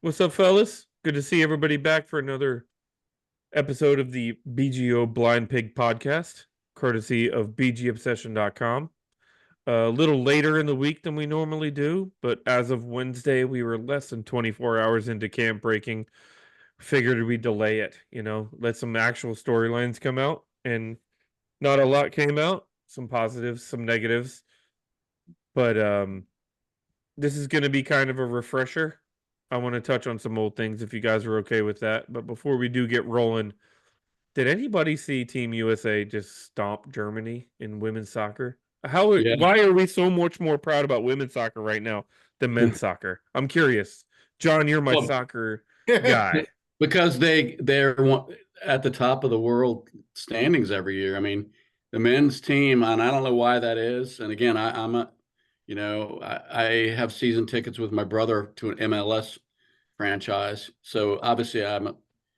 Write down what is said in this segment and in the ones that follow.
What's up, fellas? Good to see everybody back for another episode of the BGO Blind Pig podcast, courtesy of bgobsession.com. A little later in the week than we normally do, but as of Wednesday, we were less than 24 hours into camp breaking. Figured we delay it, let some actual storylines come out, and not a lot came out. Some positives, some negatives, but this is going to be kind of a refresher. I want to touch on some old things if you guys are okay with that. But before we do get rolling, did anybody see Team USA just stomp Germany in women's soccer? Yeah. Why are we so much more proud about women's soccer right now than men's soccer? I'm curious. John, you're my Well, soccer guy. because at the top of the world standings every year. I mean, the men's team, and I don't know why that is. And again, I have season tickets with my brother to an MLS franchise, so obviously I'm a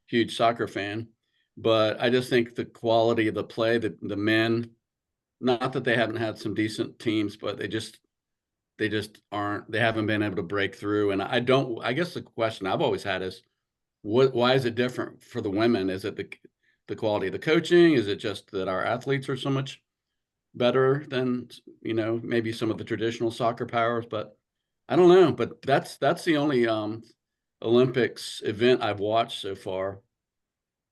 huge soccer fan. But I just think the quality of the play, the men, not that they haven't had some decent teams, but they just aren't. They haven't been able to break through. And I don't. I guess the question I've always had is, why is it different for the women? Is it the quality of the coaching? Is it just that our athletes are so much better than maybe some of the traditional soccer powers? But I don't know. But that's the only Olympics event I've watched so far,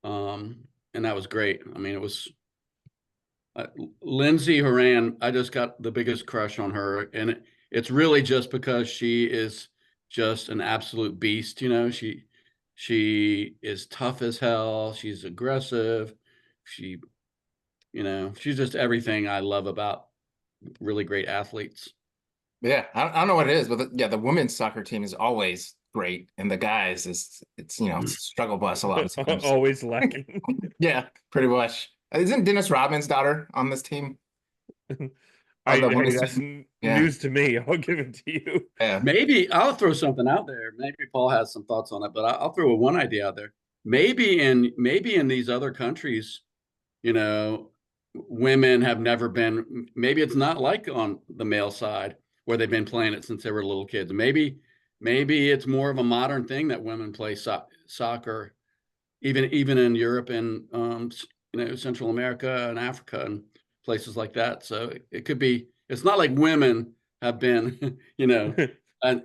and that was great. I mean, it was uh, Lindsay Horan. I just got the biggest crush on her, and it's really just because she is just an absolute beast. She is tough as hell. She's aggressive. She, she's just everything I love about really great athletes. Yeah, I don't know what it is, but the women's soccer team is always great, and the guys it's a struggle bus a lot of times. Always lacking. Yeah, pretty much. Isn't Dennis Rodman's daughter on this team? On the Hey, women's that's team? Yeah, news to me. I'll give it to you. yeah. Maybe I'll throw something out there. Maybe Paul has some thoughts on it, but I'll throw one idea out there. Maybe in these other countries, you know, women have never been. Maybe it's not like on the male side where they've been playing it since they were little kids. Maybe it's more of a modern thing that women play soccer, even in Europe and Central America and Africa and places like that. So it could be. It's not like women have been, and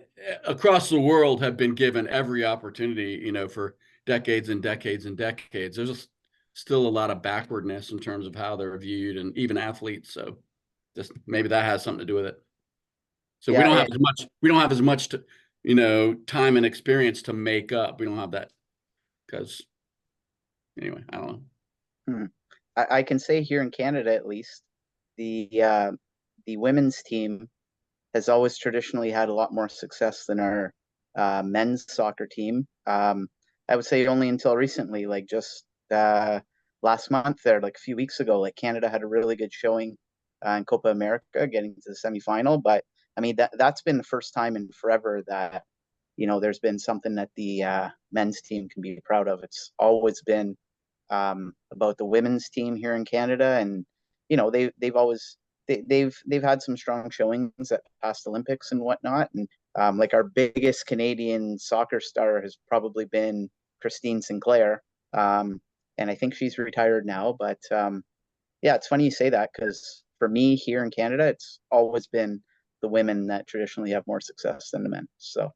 across the world have been given every opportunity, for decades and decades and decades. There's still a lot of backwardness in terms of how they're viewed, and even athletes. So just maybe that has something to do with it. So we Yeah, don't have as much. We don't have as much time and experience to make up. We don't have that because anyway, I don't know. I can say here in Canada at least, the women's team has always traditionally had a lot more success than our men's soccer team. I would say only until recently, like just last month there, like a few weeks ago, like Canada had a really good showing in Copa America, getting to the semifinal. But I mean that's been the first time in forever that there's been something that the men's team can be proud of. It's always been about the women's team here in Canada, and they've always they've had some strong showings at past Olympics and whatnot. And like our biggest Canadian soccer star has probably been Christine Sinclair, and I think she's retired now. But yeah, it's funny you say that because for me here in Canada, it's always been the women that traditionally have more success than the men. So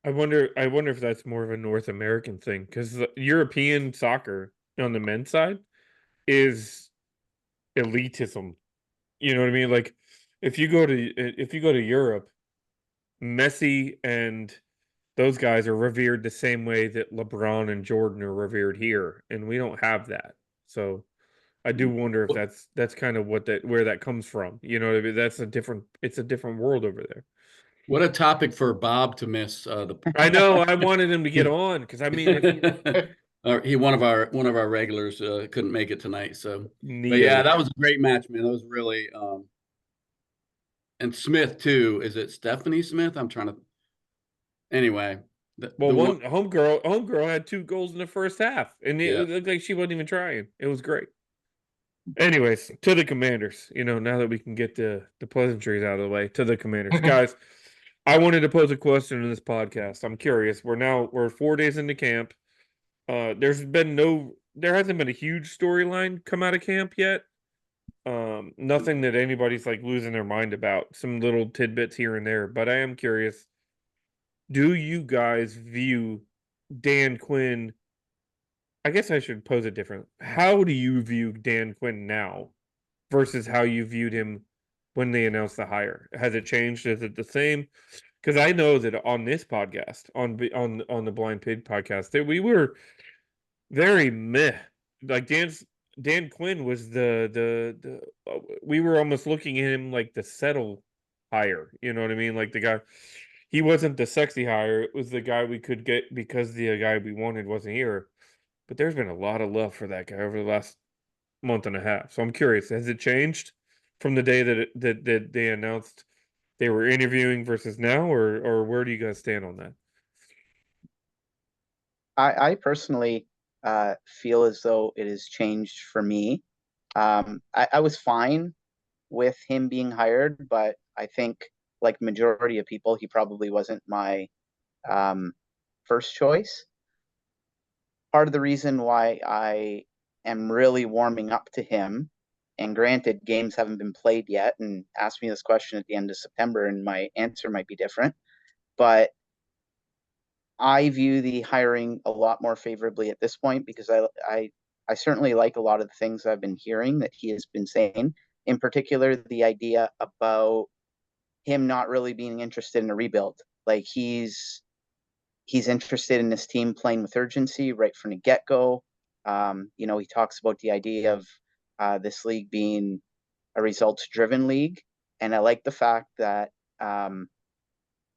I wonder if that's more of a North American thing because European soccer on the men's side is elitism. You know what I mean? Like if you go to Europe, Messi and those guys are revered the same way that LeBron and Jordan are revered here, and we don't have that. So I do wonder if that's kind of where that comes from. You know what I mean? It's a different world over there. What a topic for Bob to miss. I know. I wanted him to get on because I mean, He one of our regulars couldn't make it tonight. So, but yeah, Neo. that was a great match, man. That was really and Smith too. Is it Stephanie Smith? I'm trying to. Anyway, Well, the one. one homegirl had 2 goals in the first half, and it Yeah. looked like she wasn't even trying. It was great. Anyways, to the Commanders. Now that we can get the pleasantries out of the way, to the Commanders, guys. I wanted to pose a question in this podcast. I'm curious. We're 4 days into camp. There hasn't been a huge storyline come out of camp yet. Nothing that anybody's like losing their mind about. Some little tidbits here and there, but I am curious. Do you guys view Dan Quinn? I guess I should pose it different. How do you view Dan Quinn now versus how you viewed him when they announced the hire? Has it changed? Is it the same? Because I know that on this podcast, on the Blind Pig podcast, that we were very meh. Like Dan Quinn was we were almost looking at him like the settle hire. You know what I mean? Like the guy, he wasn't the sexy hire. It was the guy we could get because the guy we wanted wasn't here. But there's been a lot of love for that guy over the last month and a half. So I'm curious, has it changed from the day that they announced they were interviewing versus now, or where do you guys stand on that? I personally feel as though it has changed for me. I was fine with him being hired, but I think, like majority of people, he probably wasn't my first choice. Part of the reason why I am really warming up to him, and granted, games haven't been played yet, and ask me this question at the end of September, and my answer might be different, but I view the hiring a lot more favorably at this point because I certainly like a lot of the things I've been hearing that he has been saying. In particular, the idea about him not really being interested in a rebuild. Like he's interested in this team playing with urgency right from the get go. He talks about the idea of this league being a results driven league, and I like the fact that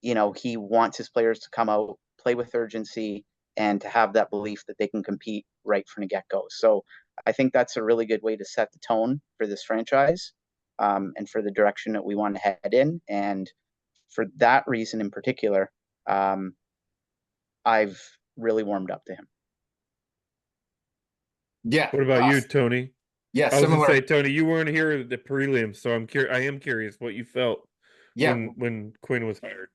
he wants his players to come out, play with urgency, and to have that belief that they can compete right from the get go. So I think that's a really good way to set the tone for this franchise, and for the direction that we want to head in. And for that reason in particular, I've really warmed up to him. Yeah. What about you, Tony? Yeah, I was gonna similar. say, Tony, you weren't here at the prelims, so I am curious what you felt Yeah, when Quinn was hired.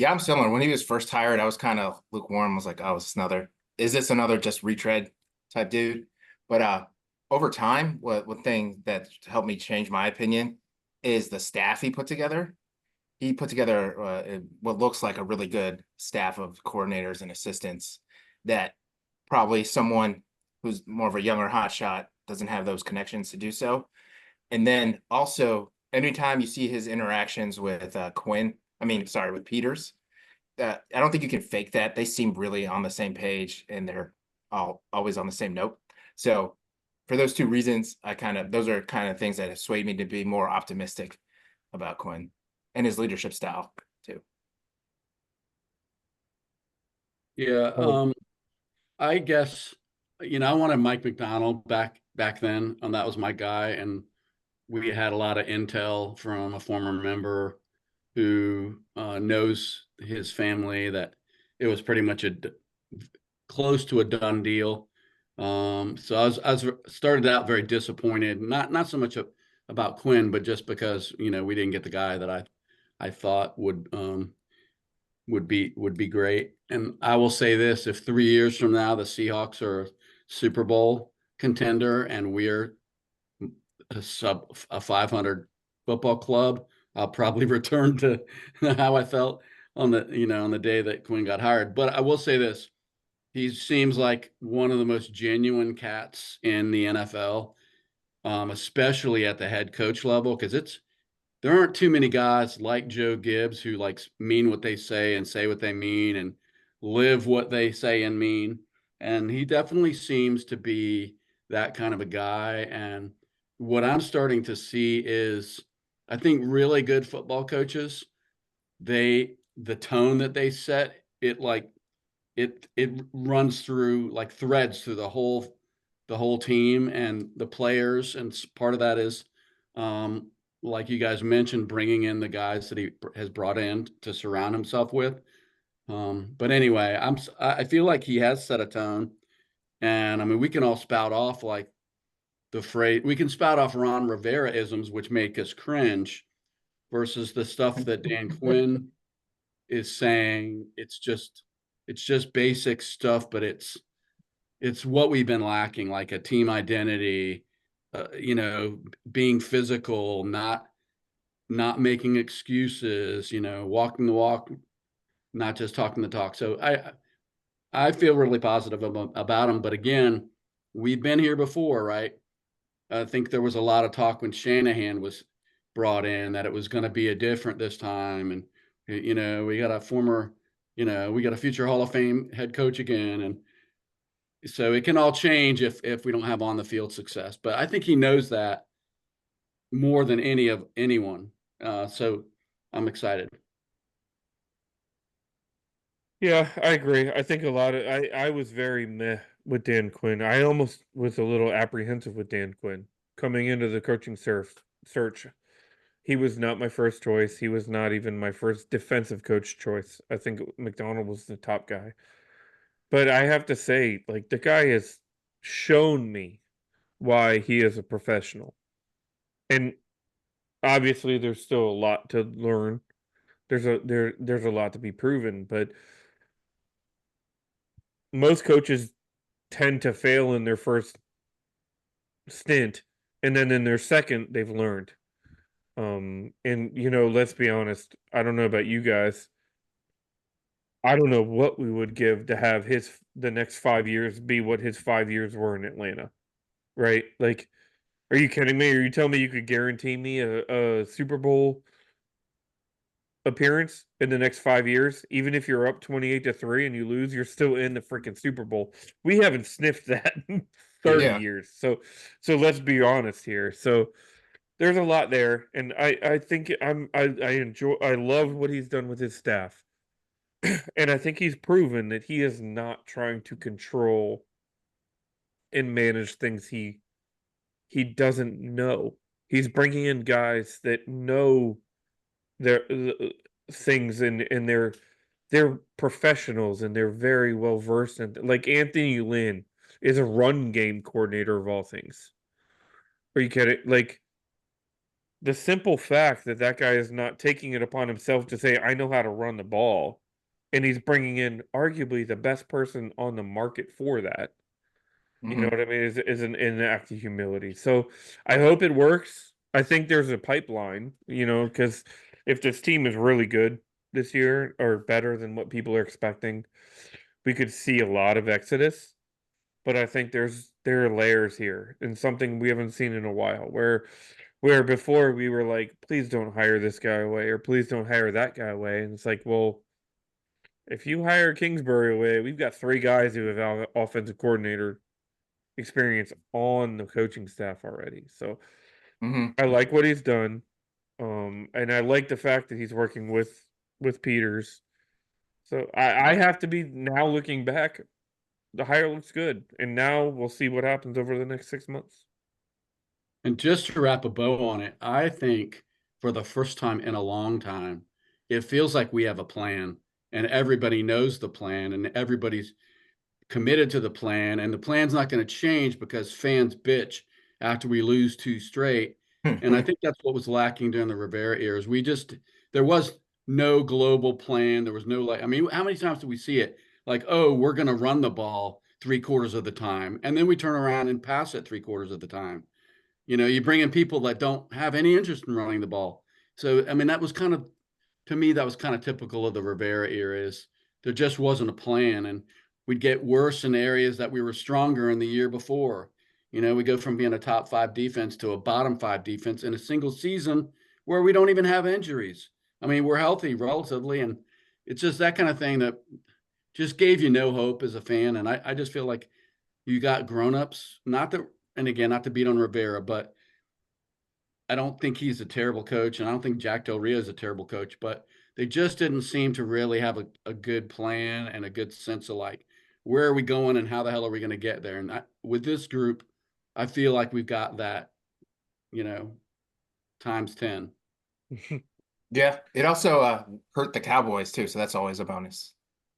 yeah, I'm similar. When he was first hired, I was kind of lukewarm. I was like, oh, is this another just retread type dude? But over time, one thing that helped me change my opinion is the staff he put together. He put together what looks like a really good staff of coordinators and assistants that probably someone who's more of a younger hotshot doesn't have those connections to do so. And then also, anytime you see his interactions with with Peters, I don't think you can fake that. They seem really on the same page and they're always on the same note. So for those two reasons, those are kind of things that have swayed me to be more optimistic about Quinn and his leadership style too. Yeah, I guess I wanted Mike McDonald back then, and that was my guy. And we had a lot of intel from a former member who knows his family that it was pretty much close to a done deal. So I was started out very disappointed, not so much about Quinn, but just because we didn't get the guy that I thought would be great. And I will say this: if 3 years from now the Seahawks are a Super Bowl contender and we're a 500 football club, I'll probably return to how I felt on the day that Quinn got hired. But I will say this: he seems like one of the most genuine cats in the NFL, especially at the head coach level, because there aren't too many guys like Joe Gibbs who mean what they say and say what they mean and live what they say and mean. And he definitely seems to be that kind of a guy. And what I'm starting to see is, I think really good football coaches, the tone that they set, it runs through like threads through the whole team and the players. And part of that is, like you guys mentioned, bringing in the guys that he has brought in to surround himself with. But anyway, I feel like he has set a tone, and I mean we can all spout off like the phrase. We can spout off Ron Rivera isms, which make us cringe, versus the stuff that Dan Quinn is saying. It's just basic stuff, but it's what we've been lacking, like a team identity, being physical, not making excuses, walking the walk, not just talking the talk. So I feel really positive about him. But again, we've been here before, right? I think there was a lot of talk when Shanahan was brought in that it was going to be a different this time. And, we got a former, we got a future Hall of Fame head coach again. And so it can all change if we don't have on the field success. But I think he knows that more than anyone. So I'm excited. Yeah, I agree. I think a lot of I was very meh with Dan Quinn. I almost was a little apprehensive with Dan Quinn coming into the coaching search. He was not my first choice. He was not even my first defensive coach choice. I think McDonald was the top guy. But I have to say, like, the guy has shown me why he is a professional. And obviously there's still a lot to learn. There's a lot to be proven, but most coaches tend to fail in their first stint, and then in their second they've learned. And let's be honest, I don't know about you guys. I don't know what we would give to have the next 5 years be what his 5 years were in Atlanta, right? Like, are you kidding me? Are you telling me you could guarantee me a Super Bowl appearance in the next 5 years? Even if you're up 28-3 and you lose, you're still in the freaking Super Bowl. We haven't sniffed that in 30 Yeah. years. So let's be honest here. So there's a lot there, and I think I love what he's done with his staff. And I think he's proven that he is not trying to control and manage things he doesn't know. He's bringing in guys that know their things, and they're professionals, and they're very well versed in, like, Anthony Lynn is a run game coordinator of all things. Are you kidding? Like, the simple fact that that guy is not taking it upon himself to say, I know how to run the ball, and he's bringing in arguably the best person on the market for that. You know Mhm. what I mean? Is an act of humility. So I hope it works. I think there's a pipeline, because if this team is really good this year or better than what people are expecting, we could see a lot of exodus. But I think there are layers here, and something we haven't seen in a while, where before we were like, please don't hire this guy away, or please don't hire that guy away. And it's like, well, if you hire Kingsbury away, we've got three guys who have offensive coordinator experience on the coaching staff already. So Mhm. I like what he's done. And I like the fact that he's working with Peters. So I have to be, now looking back, the hire looks good. And now we'll see what happens over the next 6 months. And just to wrap a bow on it, I think for the first time in a long time, it feels like we have a plan and everybody knows the plan and everybody's committed to the plan. And the plan's not going to change because fans bitch after we lose two straight. And I think that's what was lacking during the Rivera eras. There was no global plan. There was no, like, I mean, how many times do we see it? Like, oh, we're going to run the ball 3/4 of the time. And then we turn around and pass it 3/4 of the time. You bring in people that don't have any interest in running the ball. So, I mean, to me, that was kind of typical of the Rivera era. Is there just wasn't a plan, and we'd get worse in areas that we were stronger in the year before. We go from being a top 5 defense to a bottom 5 defense in a single season where we don't even have injuries. I mean, we're healthy relatively, and it's just that kind of thing that just gave you no hope as a fan. And I just feel like you got grown-ups, not that, and again, not to beat on Rivera, but I don't think he's a terrible coach, and I don't think Jack Del Rio is a terrible coach, but they just didn't seem to really have a good plan and a good sense of, like, where are we going and how the hell are we going to get there? And with this group, I feel like we've got that, times 10. Yeah. It also hurt the Cowboys too, so that's always a bonus.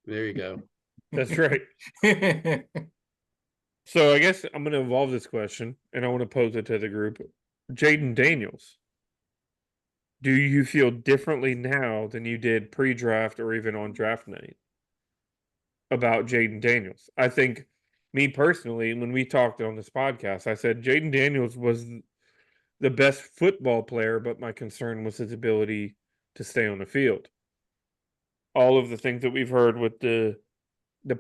There you go. That's right. So I guess I'm going to evolve this question, and I want to pose it to the group. Jayden Daniels. Do you feel differently now than you did pre-draft or even on draft night about Jayden Daniels? I think, me personally, when we talked on this podcast, I said Jayden Daniels was the best football player, but my concern was his ability to stay on the field. All of the things that we've heard with the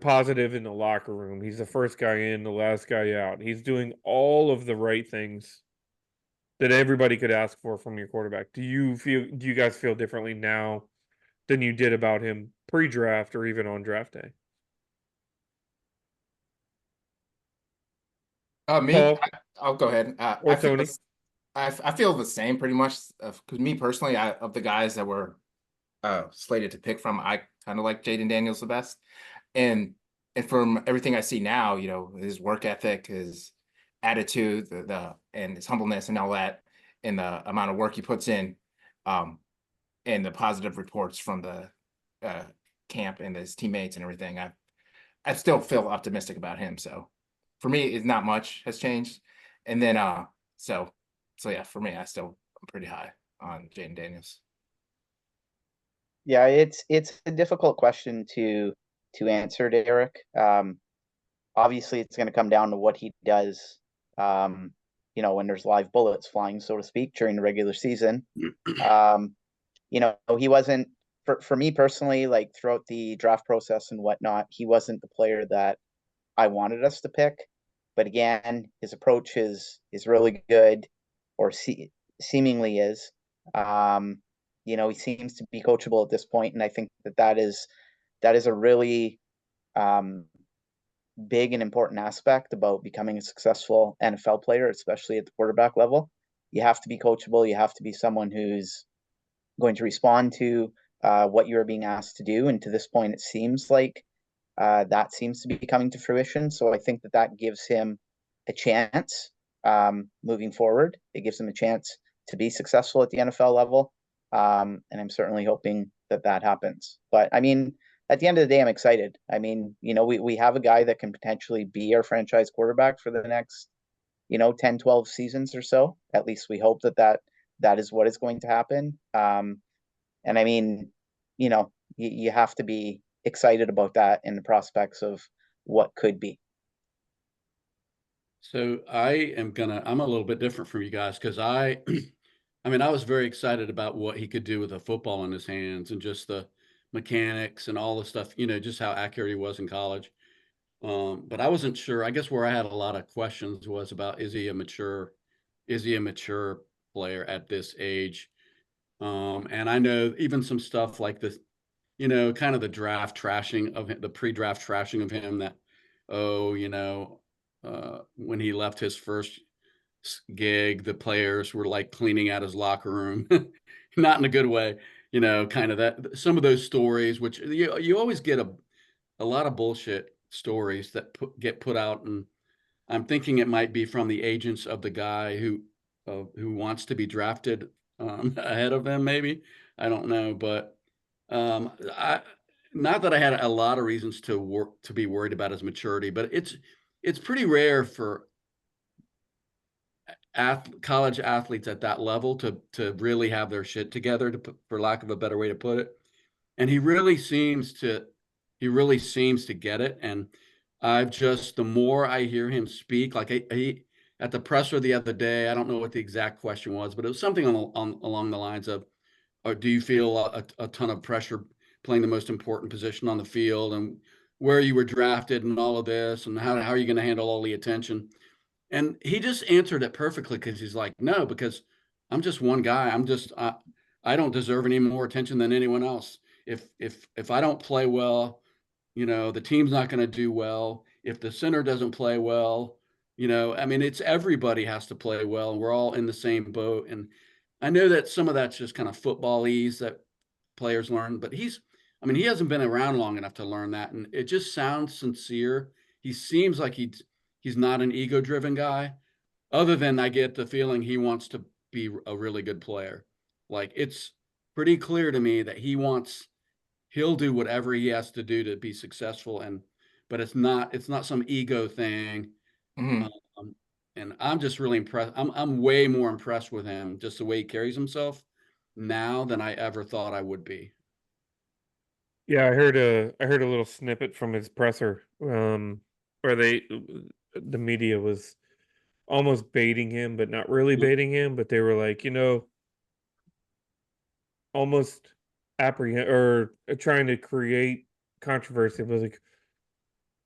positive in the locker room. He's the first guy in, the last guy out. He's doing all of the right things that everybody could ask for from your quarterback. Do you guys feel differently now than you did about him pre-draft or even on draft day? Me, Paul I'll go ahead. or Tony? I feel the same pretty much. Because me personally, of the guys that were slated to pick from, I kind of like Jayden Daniels the best. And from everything I see now, his work ethic, his attitude, and his humbleness and all that, and the amount of work he puts in, and the positive reports from the camp and his teammates and everything, I still feel optimistic about him. So for me, it's not much has changed. And then so yeah, for me, I'm pretty high on Jayden Daniels. Yeah, it's a difficult question to answer, Derek. Obviously, it's going to come down to what he does. When there's live bullets flying, so to speak, during the regular season. He wasn't for me personally, like throughout the draft process and whatnot, he wasn't the player that I wanted us to pick. But again, his approach is really good, or seemingly is. He seems to be coachable at this point, and I think that is a really big and important aspect about becoming a successful NFL player, especially at the quarterback level. You have to be coachable. You have to be someone who's going to respond to what you're being asked to do. And to this point, it seems like that seems to be coming to fruition. So I think that gives him a chance moving forward. It gives him a chance to be successful at the NFL level. And I'm certainly hoping that happens. But I mean, at the end of the day, I'm excited. I mean, we have a guy that can potentially be our franchise quarterback for the next, 10, 12 seasons or so. At least we hope that is what is going to happen. And I mean, you have to be excited about that and the prospects of what could be. So I'm a little bit different from you guys because I mean, I was very excited about what he could do with a football in his hands and just the mechanics and all the stuff, just how accurate he was in college. But I wasn't sure. I guess where I had a lot of questions was about is he a mature player at this age? And I know even some stuff like this, kind of the draft trashing of him, the pre-draft trashing of him that, when he left his first gig, the players were like cleaning out his locker room, not in a good way, kind of that, some of those stories, which you always get a lot of bullshit stories that get put out. And I'm thinking it might be from the agents of the guy who wants to be drafted ahead of him, maybe. I don't know, but I not that I had a lot of reasons to be worried about his maturity, but it's pretty rare for college athletes at that level to really have their shit together, for lack of a better way to put it. And he really seems to get it. And the more I hear him speak, like he at the presser the other day, I don't know what the exact question was, but it was something along the lines of, or do you feel a ton of pressure playing the most important position on the field, and where you were drafted and all of this, and how are you going to handle all the attention? And he just answered it perfectly, because he's like, no, because I'm just one guy. I don't deserve any more attention than anyone else. If I don't play well, the team's not going to do well. If the center doesn't play well, I mean, it's everybody has to play well, and we're all in the same boat. And I know that some of that's just kind of footballese that players learn, but he hasn't been around long enough to learn that. And it just sounds sincere. He seems like he's not an ego-driven guy, other than I get the feeling he wants to be a really good player. Like, it's pretty clear to me that he'll do whatever he has to do to be successful. But it's not some ego thing. Mm-hmm. And I'm just really impressed. I'm way more impressed with him, just the way he carries himself, now than I ever thought I would be. Yeah, I heard a little snippet from his presser, where the media was almost baiting him, but not really baiting him. But they were like, almost apprehend or trying to create controversy. It was like,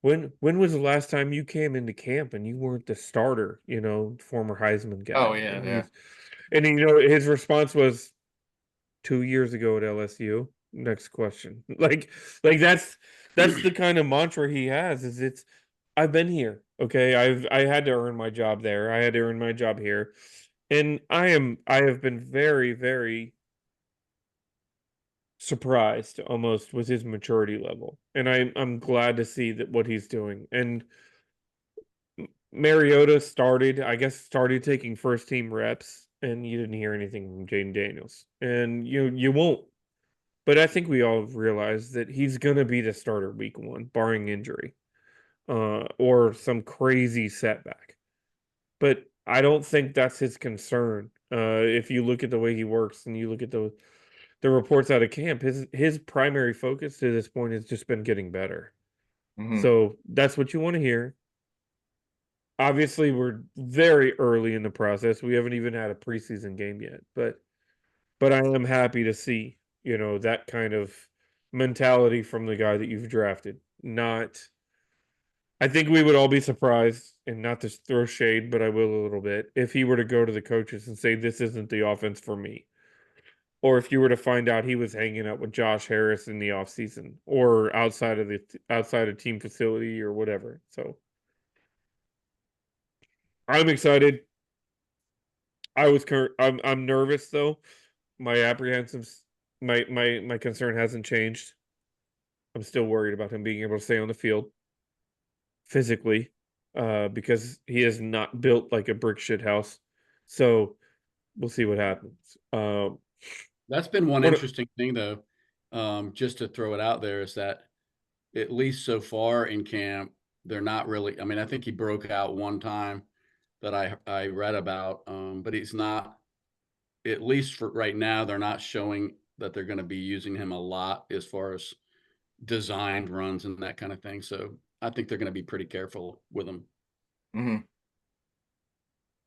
when was the last time you came into camp and you weren't the starter? Former Heisman Oh guy, yeah, and yeah. his response was 2 years ago at LSU. Next question. Like that's the kind of mantra he has. I've been here. Okay, I had to earn my job there. I had to earn my job here, and I have been very, very surprised almost with his maturity level, and I'm glad to see that what he's doing. And Mariota started taking first team reps, and you didn't hear anything from Jayden Daniels, and you won't. But I think we all realize that he's gonna be the starter week 1, barring injury, or some crazy setback. But I don't think that's his concern. If you look at the way he works and you look at the reports out of camp, his primary focus to this point has just been getting better. Hmm. So that's what you want to hear. Obviously, we're very early in the process. We haven't even had a preseason game yet, but I am happy to see, that kind of mentality from the guy that you've drafted. Not I think we would all be surprised, and not to throw shade, but I will a little bit, if he were to go to the coaches and say, this isn't the offense for me. Or if you were to find out he was hanging out with Josh Harris in the offseason or outside of team facility or whatever. So I'm excited. I'm nervous though. My apprehensives my concern hasn't changed. I'm still worried about him being able to stay on the field physically, because he is not built like a brick shit house. So we'll see what happens. That's been one What interesting thing, though. Just to throw it out there, is that at least so far in camp, they're not really. I mean, I think he broke out one time that I read about, but he's not. At least for right now, they're not showing that they're going to be using him a lot as far as designed runs and that kind of thing. So I think they're going to be pretty careful with him. Hmm.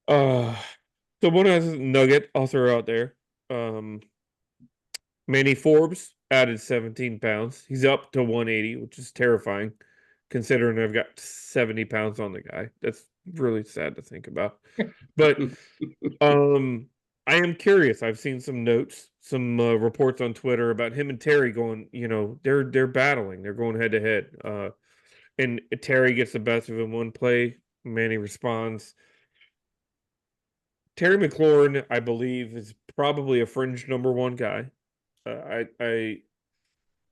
uh so one other nugget I'll throw out there. Um Manny Forbes added 17 pounds. He's up to 180, which is terrifying considering I've got 70 pounds on the guy. That's really sad to think about. But Um, I am curious. I've seen some notes, some reports on Twitter about him and Terry going. They're battling. They're going head to head. And Terry gets the best of him one play. Manny responds. Terry McLaurin, I believe, is probably a fringe number one guy. I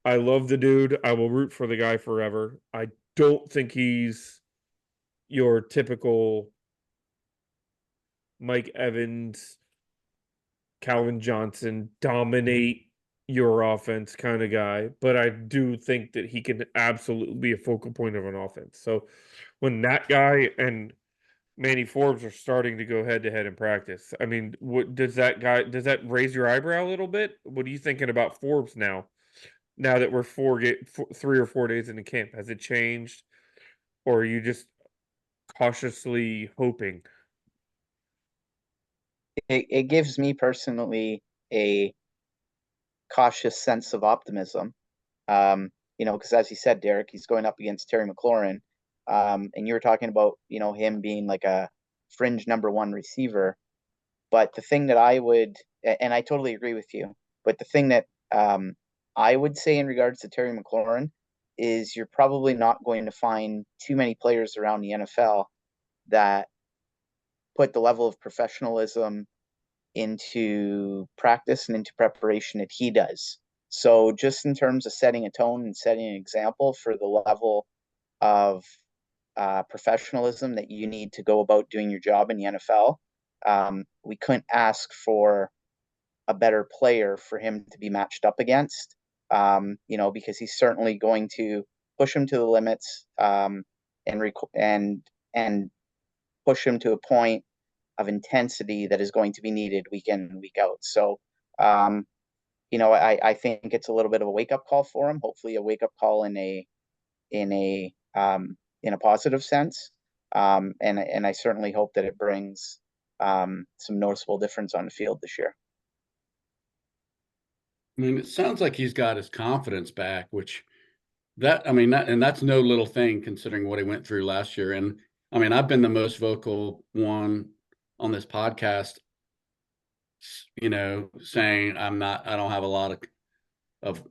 love the dude. I will root for the guy forever. I don't think he's your typical Mike Evans, Calvin Johnson dominate your offense kind of guy, but I do think that he can absolutely be a focal point of an offense. So when that guy and Manny Forbes are starting to go head to head in practice, I mean, what does that raise your eyebrow a little bit? What are you thinking about Forbes now? Now that we're 3 or 4 days into camp, has it changed, or are you just cautiously hoping? It gives me personally a cautious sense of optimism. Because as you said, Derek, he's going up against Terry McLaurin. And you were talking about, him being like a fringe number one receiver. But the thing that and I totally agree with you, but the thing that I would say in regards to Terry McLaurin is you're probably not going to find too many players around the NFL that put the level of professionalism into practice and into preparation that he does. So just in terms of setting a tone and setting an example for the level of professionalism that you need to go about doing your job in the NFL, we couldn't ask for a better player for him to be matched up against. Because he's certainly going to push him to the limits, and push him to a point of intensity that is going to be needed week in and week out. So I think it's a little bit of a wake up call for him. Hopefully, a wake up call in a positive sense. And I certainly hope that it brings some noticeable difference on the field this year. I mean, it sounds like he's got his confidence back, which that's no little thing considering what he went through last year. And I mean, I've been the most vocal one on this podcast, saying I don't have a lot of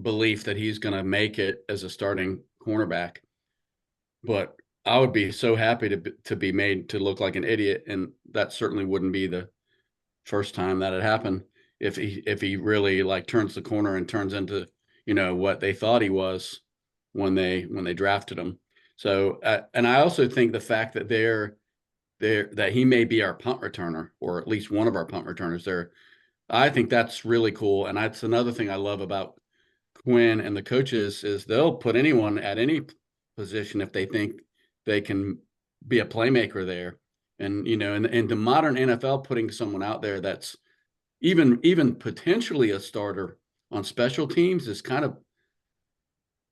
belief that he's going to make it as a starting cornerback. But I would be so happy to be made to look like an idiot, and that certainly wouldn't be the first time that had happened if he really like turns the corner and turns into what they thought he was when they drafted him. So and I also think the fact that that he may be our punt returner, or at least one of our punt returners there, I think that's really cool. And that's another thing I love about Quinn and the coaches is they'll put anyone at any position if they think they can be a playmaker there. And in the modern NFL, putting someone out there that's even potentially a starter on special teams is kind of,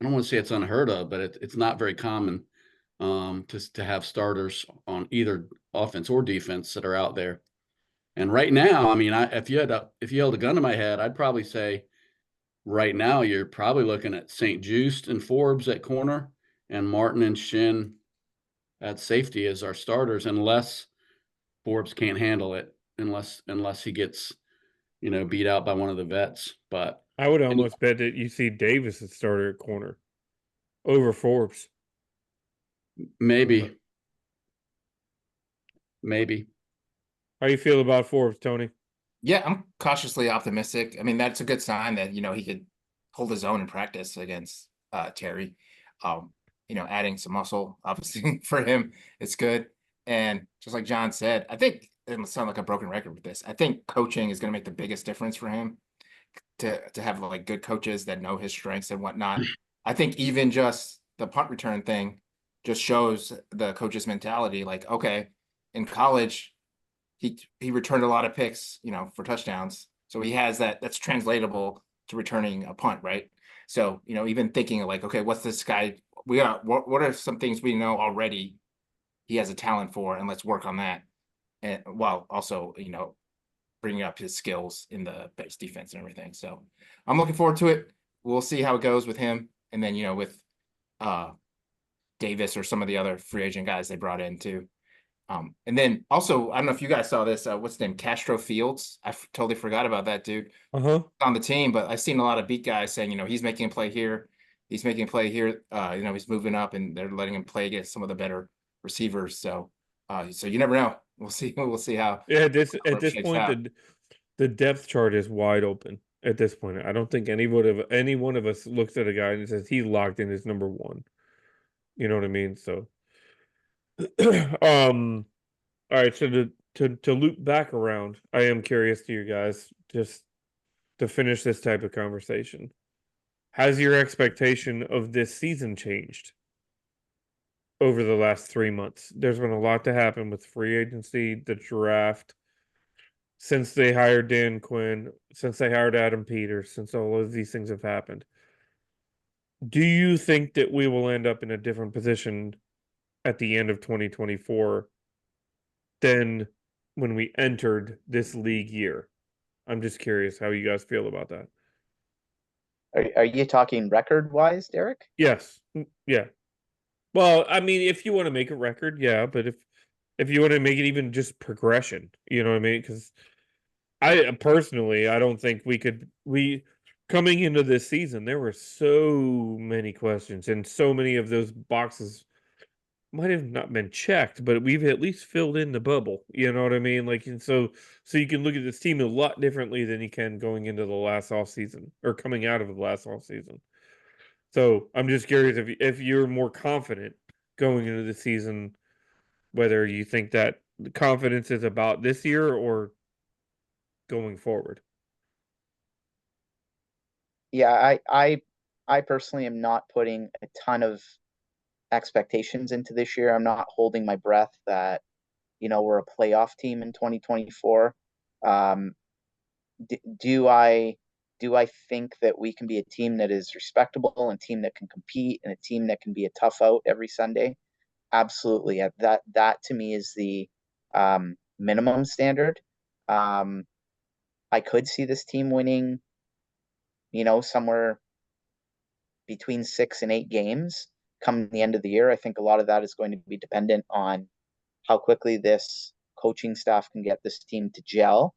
I don't want to say it's unheard of, but it's not very common to have starters on either offense or defense that are out there. And right now, I mean, if you held a gun to my head, I'd probably say right now you're probably looking at St. Juste and Forbes at corner and Martin and Shin at safety as our starters, unless Forbes can't handle it, unless he gets beat out by one of the vets. But I would almost bet that you see Davis as starter at corner over Forbes. Maybe. How you feel about Forbes, Tony? Yeah, I'm cautiously optimistic. I mean, that's a good sign that he could hold his own in practice against Terry. Adding some muscle, obviously, for him, it's good. And just like John said, I think it must sound like a broken record with this. I think coaching is going to make the biggest difference for him to have like good coaches that know his strengths and whatnot. I think even just the punt return thing just shows the coach's mentality. Like, okay, in college, he returned a lot of picks, for touchdowns. So he has that's translatable to returning a punt, right? So, even thinking of like, okay, what's this guy? What are some things we know already he has a talent for, and let's work on that. And while also, bringing up his skills in the base defense and everything. So I'm looking forward to it. We'll see how it goes with him. And then, with Davis or some of the other free agent guys they brought in too. And then also, I don't know if you guys saw this, what's his name? Castro Fields. I totally forgot about that dude on the team, but I've seen a lot of beat guys saying, he's making a play here. He's making a play here. He's moving up and they're letting him play against some of the better receivers. So you never know. We'll see. We'll see how. Yeah, at this point, out. the depth chart is wide open at this point. I don't think any one of us looks at a guy and says he's locked in as number one. You know what I mean? So, all right. So to loop back around, I am curious to you guys, just to finish this type of conversation. Has your expectation of this season changed over the last 3 months? There's been a lot to happen with free agency, the draft, since they hired Dan Quinn, since they hired Adam Peters, since all of these things have happened. Do you think that we will end up in a different position at the end of 2024 than when we entered this league year? I'm just curious how you guys feel about that. Are you talking record wise, Derek? Yes. Yeah. Well, I mean, if you want to make a record, yeah, but if you want to make it even just progression, you know what I mean? Because I personally, I don't think we coming into this season, there were so many questions and so many of those boxes might have not been checked, but we've at least filled in the bubble. You know what I mean? Like, and so you can look at this team a lot differently than you can going into the last off season or coming out of the last off season. So I'm just curious if you're more confident going into the season, whether you think that the confidence is about this year or going forward. Yeah, I personally am not putting a ton of expectations into this year. I'm not holding my breath that we're a playoff team in 2024. do I think that we can be a team that is respectable and a team that can compete and a team that can be a tough out every Sunday? Absolutely. That to me is the minimum standard. I could see this team winning, somewhere between 6 and 8 games come the end of the year. I think a lot of that is going to be dependent on how quickly this coaching staff can get this team to gel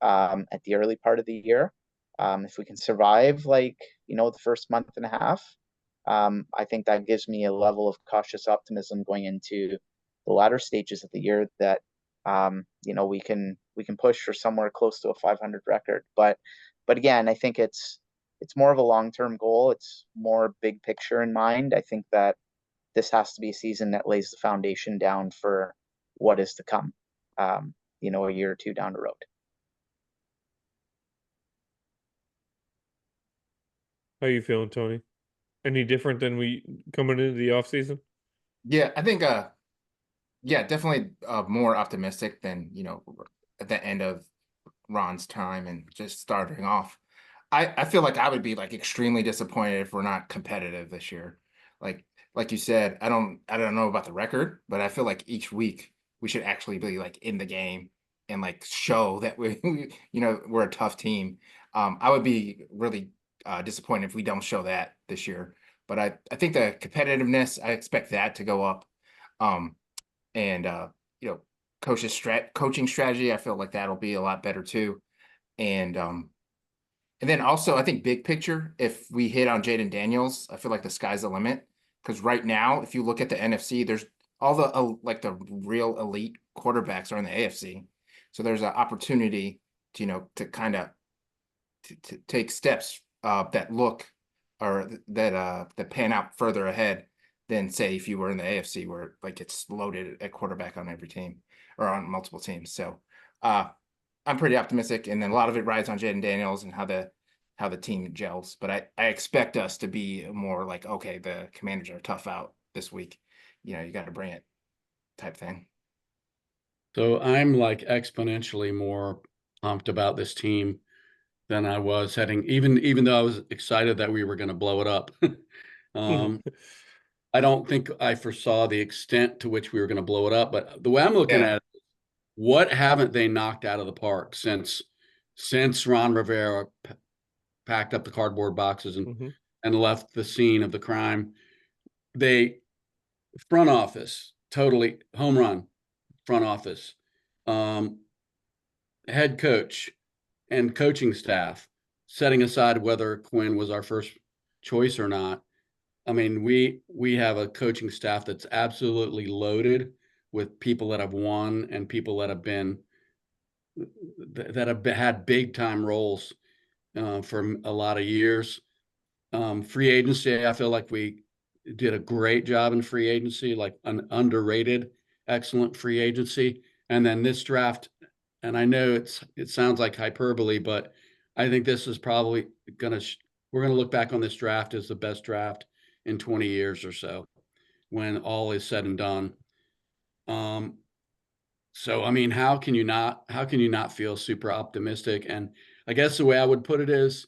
at the early part of the year. If we can survive, the first month and a half, I think that gives me a level of cautious optimism going into the latter stages of the year that we can push for somewhere close to a 500 record. But again, I think it's more of a long-term goal. It's more big picture in mind. I think that this has to be a season that lays the foundation down for what is to come, a year or two down the road. How you feeling, Tony? Any different than we coming into the off season? Yeah, I think yeah, definitely more optimistic than, at the end of Ron's time and just starting off. I feel like I would be like extremely disappointed if we're not competitive this year. Like you said, I don't know about the record, but I feel like each week we should actually be like in the game and like show that we're a tough team. I would be really disappointed if we don't show that this year. But I think the competitiveness, I expect that to go up. Um, and coaching strategy, I feel like that'll be a lot better too. And then also, I think big picture, if we hit on Jayden Daniels, I feel like the sky's the limit. Because right now, if you look at the NFC, there's all the like the real elite quarterbacks are in the AFC. So there's an opportunity to kind of to take steps that look or that pan out further ahead than say if you were in the AFC where like it's loaded at quarterback on every team or on multiple teams. So I'm pretty optimistic, and then a lot of it rides on Jayden Daniels and how the team gels. But I expect us to be more like, okay, the Commanders are tough out this week. You got to bring it type thing. So I'm like exponentially more pumped about this team than I was heading, even though I was excited that we were going to blow it up. I don't think I foresaw the extent to which we were going to blow it up. But the way I'm looking Yeah. at it, what haven't they knocked out of the park since Ron Rivera packed up the cardboard boxes and left the scene of the crime? They front office, totally home run front office, head coach and coaching staff, setting aside whether Quinn was our first choice or not. I mean, we have a coaching staff that's absolutely loaded with people that have won and people that have had big time roles for a lot of years. Free agency, I feel like we did a great job in free agency, like an underrated, excellent free agency. And then this draft, and I know it sounds like hyperbole, but I think this is probably we're going to look back on this draft as the best draft in 20 years or so when all is said and done. So I mean, how can you not feel super optimistic? And I guess the way I would put it is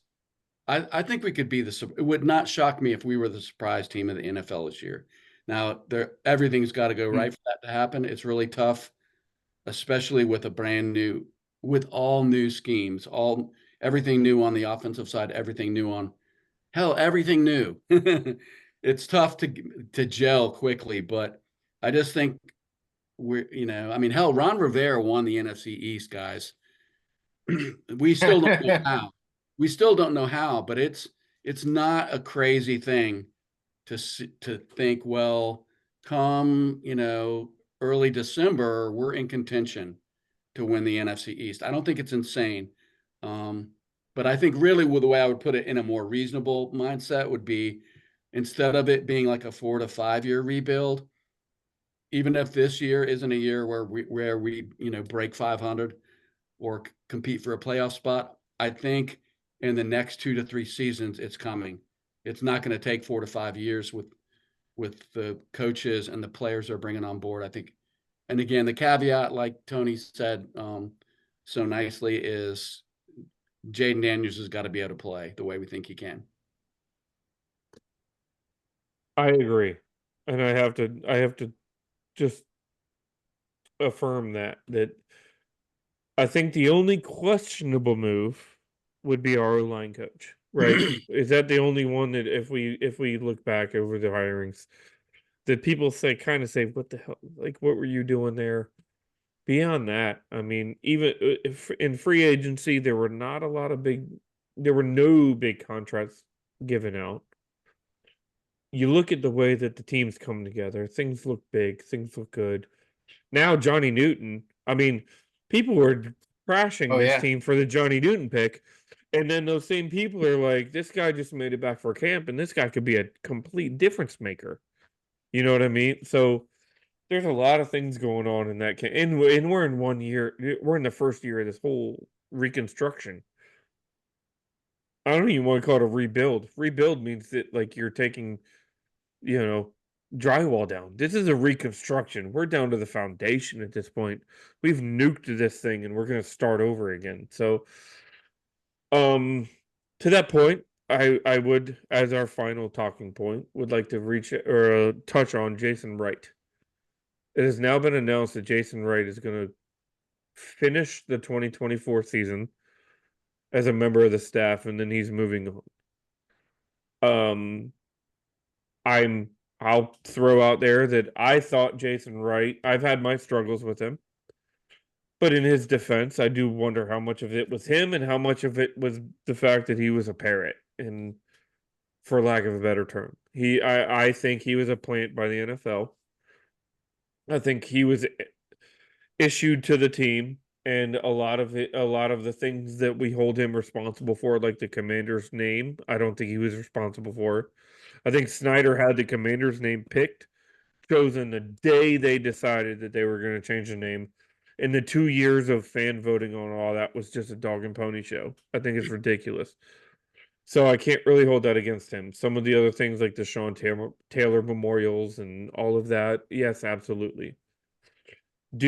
I think we could be it would not shock me if we were the surprise team of the NFL this year. Now, everything's got to go right for that to happen. It's really tough, especially with with all new schemes, everything new on the offensive side, everything new on everything new. It's tough to gel quickly, but I just think I mean, Ron Rivera won the NFC East, guys. We still don't know how. We still don't know how, but it's not a crazy thing to think, well, come, early December, we're in contention to win the NFC East. I don't think it's insane. But I think really the way I would put it in a more reasonable mindset would be instead of it being like a 4 to 5 year rebuild, even if this year isn't a year where we break 500 or compete for a playoff spot, I think in the next 2 to 3 seasons it's coming. It's not going to take 4 to 5 years with the coaches and the players they're bringing on board. I think, and again, the caveat, like Tony said so nicely, is Jayden Daniels has got to be able to play the way we think he can. I agree. And I have to just affirm that I think the only questionable move would be our line coach, right? Is that the only one that if we look back over the hirings that people say what the hell, like what were you doing there? Beyond that, I mean, even if in free agency there were no big contracts given out. You look at the way that the teams come together, things look big, things look good. Now Johnny Newton, I mean, people were crashing Oh this yeah. team for the Johnny Newton pick. And then those same people are like, this guy just made it back for camp, and this guy could be a complete difference maker. You know what I mean? So there's a lot of things going on in that camp. And we're in 1 year, we're in the first year of this whole reconstruction. I don't even want to call it a rebuild. Rebuild means that like you're taking, you know, drywall down. This is a reconstruction. We're down to the foundation at this point. We've nuked this thing and we're going to start over again. So, to that point, I would, as our final talking point, would like to reach or touch on Jason Wright. It has now been announced that Jason Wright is going to finish the 2024 season as a member of the staff, and then he's moving on. I'll throw out there that I thought Jason Wright, I've had my struggles with him. But in his defense, I do wonder how much of it was him and how much of it was the fact that he was a parrot, and for lack of a better term. I think he was a plant by the NFL. I think he was issued to the team, and a lot of the things that we hold him responsible for, like the commander's name, I don't think he was responsible for. I think Snyder had the commander's name chosen the day they decided that they were going to change the name. And the 2 years of fan voting on all that was just a dog and pony show. I think it's ridiculous. So I can't really hold that against him. Some of the other things like the Sean Taylor memorials and all of that, yes, absolutely. How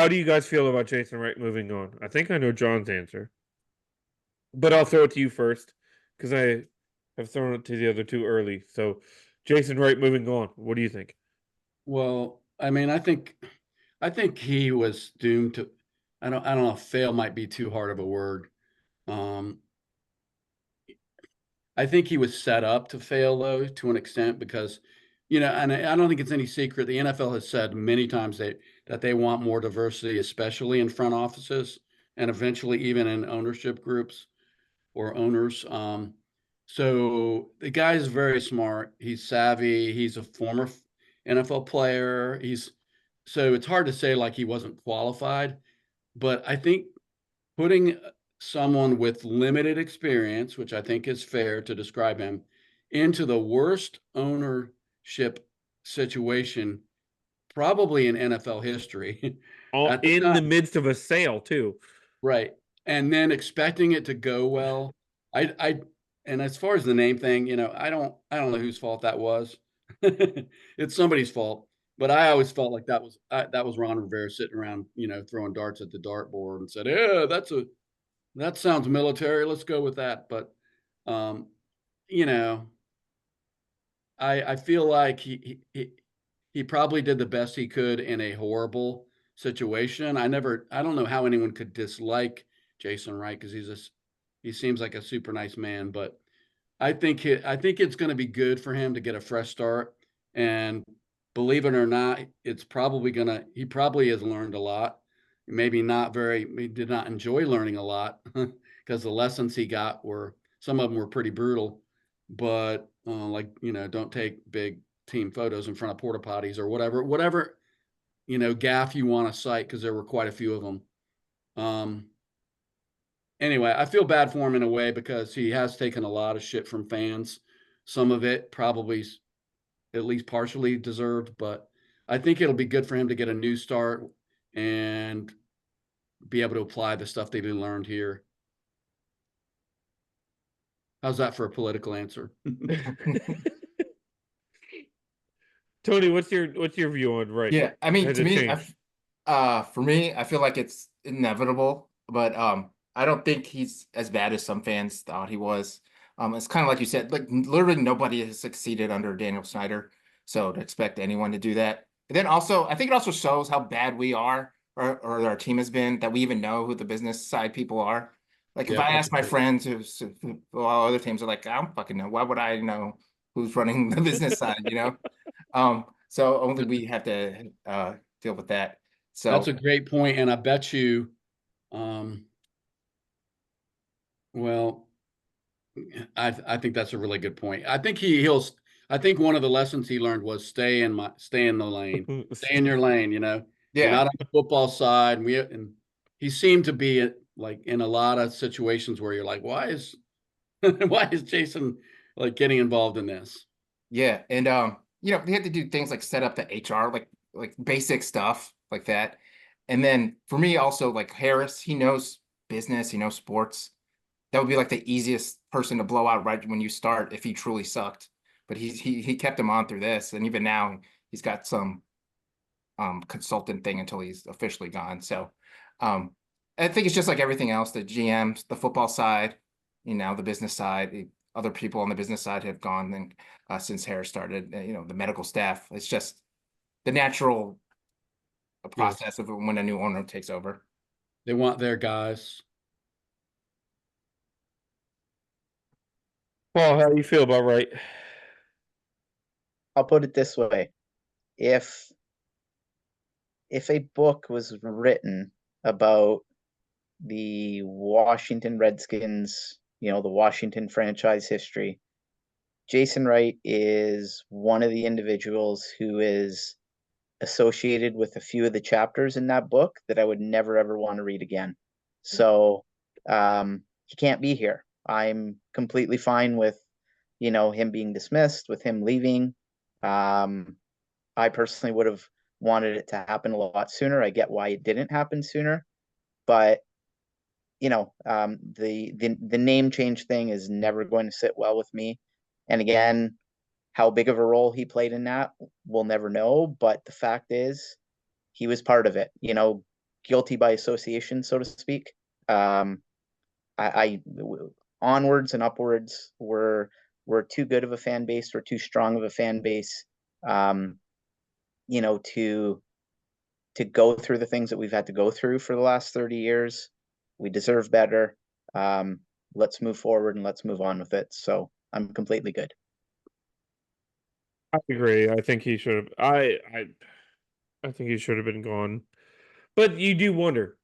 do you guys feel about Jason Wright moving on? I think I know John's answer, but I'll throw it to you first because I have thrown it to the other two early. So, Jason Wright moving on. What do you think? Well, I mean, I think he was doomed to. I don't know if fail might be too hard of a word. Um, I think he was set up to fail though to an extent because, and I don't think it's any secret. The NFL has said many times that they want more diversity, especially in front offices and eventually even in ownership groups or owners. So the guy's very smart. He's savvy. He's a former NFL player. So it's hard to say like he wasn't qualified, but I think putting someone with limited experience, which I think is fair to describe him, into the worst ownership situation probably in NFL history All at the in the time. midst of a sale too. Right. And then expecting it to go well. I and as far as the name thing, I don't know whose fault that was. It's somebody's fault. But I always felt like that was Ron Rivera sitting around, throwing darts at the dartboard and said, "Yeah, that sounds military. Let's go with that." But um, you know, I feel like he probably did the best he could in a horrible situation. I don't know how anyone could dislike Jason Wright because he seems like a super nice man, but I think it's going to be good for him to get a fresh start. And believe it or not, he probably has learned a lot. He did not enjoy learning a lot because the lessons he got some of them were pretty brutal, but like, don't take big team photos in front of porta potties or whatever, gaff you want to cite, because there were quite a few of them. Anyway, I feel bad for him in a way because he has taken a lot of shit from fans. Some of it probably at least partially deserved, but I think it'll be good for him to get a new start and be able to apply the stuff that he learned here. How's that for a political answer? Tony, what's your view on Wright? Yeah, I mean, Has to it me, changed? for me, I feel like it's inevitable but I don't think he's as bad as some fans thought he was. It's kind of like you said, like literally nobody has succeeded under Daniel Snyder, so to expect anyone to do that. And then also, I think it also shows how bad we are, or our team has been, that we even know who the business side people are. Like if Yep, I that's ask my true. friends who all other teams are like, I don't fucking know. Why would I know who's running the business side? You know. So only we have to deal with that. That's So a great point, and I bet you, well, I think that's a really good point. I think I think one of the lessons he learned was stay in the lane, stay in your lane. You know, you're yeah, not on the football side. And he seemed to be like in a lot of situations where you're like, why is why is Jason like getting involved in this? yeah, and they had to do things like set up the HR, like basic stuff like that. And then for me also, like Harris, he knows business, he knows sports. That would be like the easiest person to blow out right when you start if he truly sucked. But he kept him on through this, and even now he's got some consultant thing until he's officially gone. So um I think it's just like everything else, the GMs, the football side, the business side, other people on the business side have gone and since Harris started, the medical staff. It's just the natural Yes, process of when a new owner takes over. they want their guys. Paul, how do you feel about Wright? I'll put it this way. If a book was written about the Washington Redskins, the Washington franchise history, Jason Wright is one of the individuals who is associated with a few of the chapters in that book that I would never ever want to read again. So he can't be here. I'm completely fine with, him being dismissed, with him leaving. I personally would have wanted it to happen a lot sooner. I get why it didn't happen sooner, but the name change thing is never going to sit well with me. And again, how big of a role he played in that, we'll never know. But the fact is, he was part of it. Guilty by association, so to speak. I onwards and upwards. We're too good of a fan base. We're too strong of a fan base. Um, to go through the things that we've had to go through for the last 30 years. We deserve better. Let's move forward and let's move on with it. So I'm completely good. I agree. I think he should have. I think he should have been gone. But you do wonder.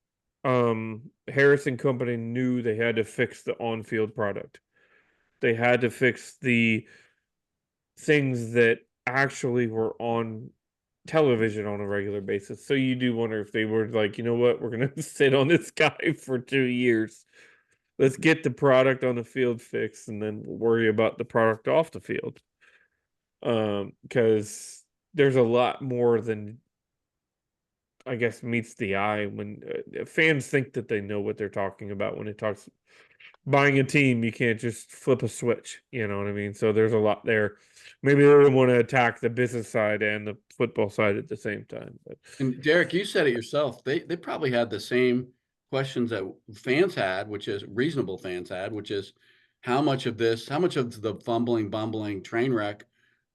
Harris and Company knew they had to fix the on-field product. They had to fix the things that actually were on television on a regular basis. So you do wonder if they were like, you know what, we're gonna sit on this guy for 2 years. Let's get the product on the field fixed, and then we'll worry about the product off the field. Because there's a lot more than I guess meets the eye when fans think that they know what they're talking about when it talks buying a team. You can't just flip a switch, you know what I mean? So there's a lot there. Maybe they don't want to attack the business side and the football side at the same time. But And Derek, you said it yourself. They probably had the same questions that fans had, which is reasonable fans had, which is how much of the fumbling, bumbling train wreck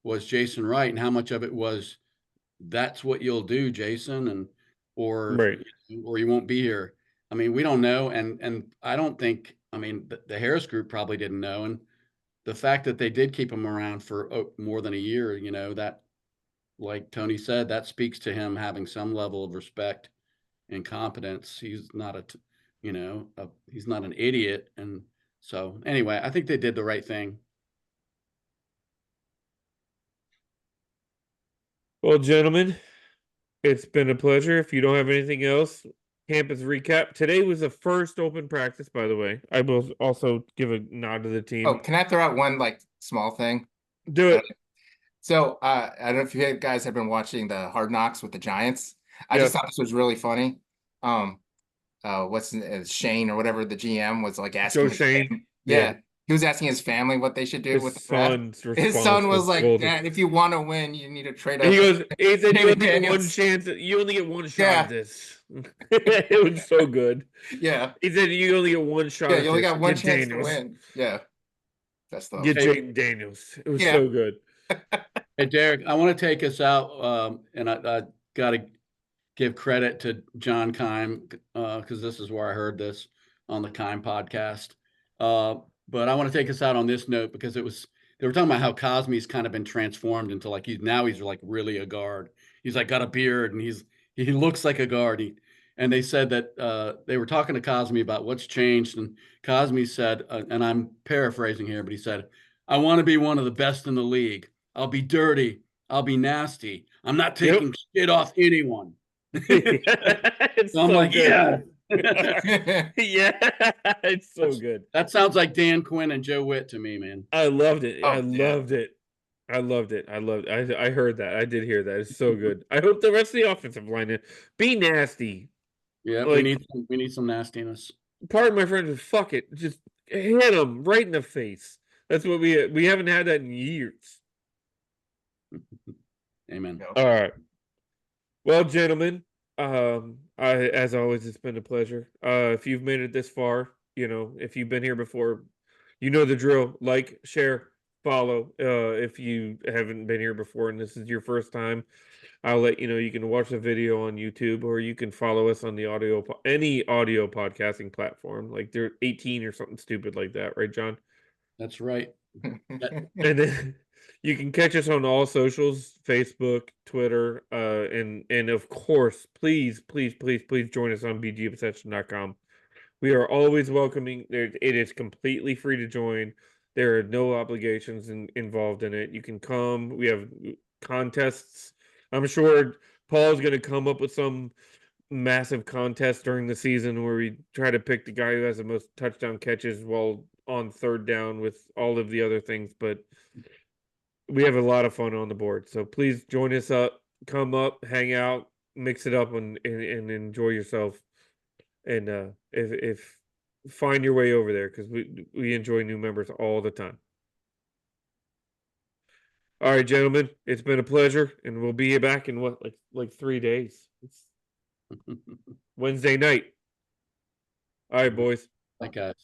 was Jason Wright, and how much of it was that's what you'll do, Jason, and or right. or you won't be here. I mean, we don't know, and I don't think. I mean, the Harris group probably didn't know, and the fact that they did keep him around for more than a year, that, like Tony said, that speaks to him having some level of respect and competence. He's not he's not an idiot. And so anyway, I think they did the right thing. Well, gentlemen, it's been a pleasure. If you don't have anything else, campus recap. Today was the first open practice, by the way. I will also give a nod to the Oh, team. can I throw out one like small thing? Do it. So I don't know if you guys have been watching the Hard Knocks with the Giants. I just Yes. thought this was really funny. What's Shane or whatever the GM was like Joe asking the Shane. GM, Yeah. yeah, He was asking his family what they should do His with the draft. son's His response son was like, golden. "Dad, if you want to win, you need to trade up." He said you Jayden only get one Daniels. chance. You only get one shot Yeah. at this. It was so good. Yeah, He said you only get one shot yeah, at you only this. got one Get chance Daniels. to win. Yeah, that's the Get Hey. Jayden Daniels. It was Yeah. so good. Hey, Derek, I want to take us out, and I got to give credit to John Keim because this is where I heard this on the Keim podcast. But I want to take us out on this note because they were talking about how Cosme's kind of been transformed into like he's like really a guard. He's like got a beard and he looks like a guard. And they said that they were talking to Cosme about what's changed, and Cosme said, and I'm paraphrasing here, but he said, "I want to be one of the best in the league. I'll be dirty. I'll be nasty. I'm not taking shit off anyone." It's So I'm so like, good. yeah. Yeah, it's so good. That sounds like Dan Quinn and Joe Witt to me, man. I loved it. Oh, I yeah. loved it. I loved it. I heard that. I did hear that. It's so good. I hope the rest of the offensive line be nasty. Yeah, Like, we need some nastiness. pardon my friend, fuck it. Just hit him right in the face. That's what we haven't had that in years. Amen. Go. All right. Well, gentlemen, as always, it's been a pleasure. If you've made it this far, if you've been here before, you know the drill. Like, share, follow. If you haven't been here before and this is your first time, I'll let you know you can watch the video on YouTube or you can follow us on the any audio podcasting platform. Like they're 18 or something stupid like that, right, John? That's right. And then you can catch us on all socials, Facebook, Twitter, and of course, please join us on bgobsession.com. We are always welcoming. It is completely free to join. There are no obligations involved in it. You can come. We have contests. I'm sure Paul's going to come up with some massive contest during the season where we try to pick the guy who has the most touchdown catches while on third down with all of the other things. But we have a lot of fun on the board. So please join us up, come up, hang out, mix it up, and enjoy yourself. And if find your way over there because we enjoy new members all the time. All right, gentlemen, it's been a pleasure, and we'll be back in what like 3 days. It's Wednesday night. All right, boys. Like guys.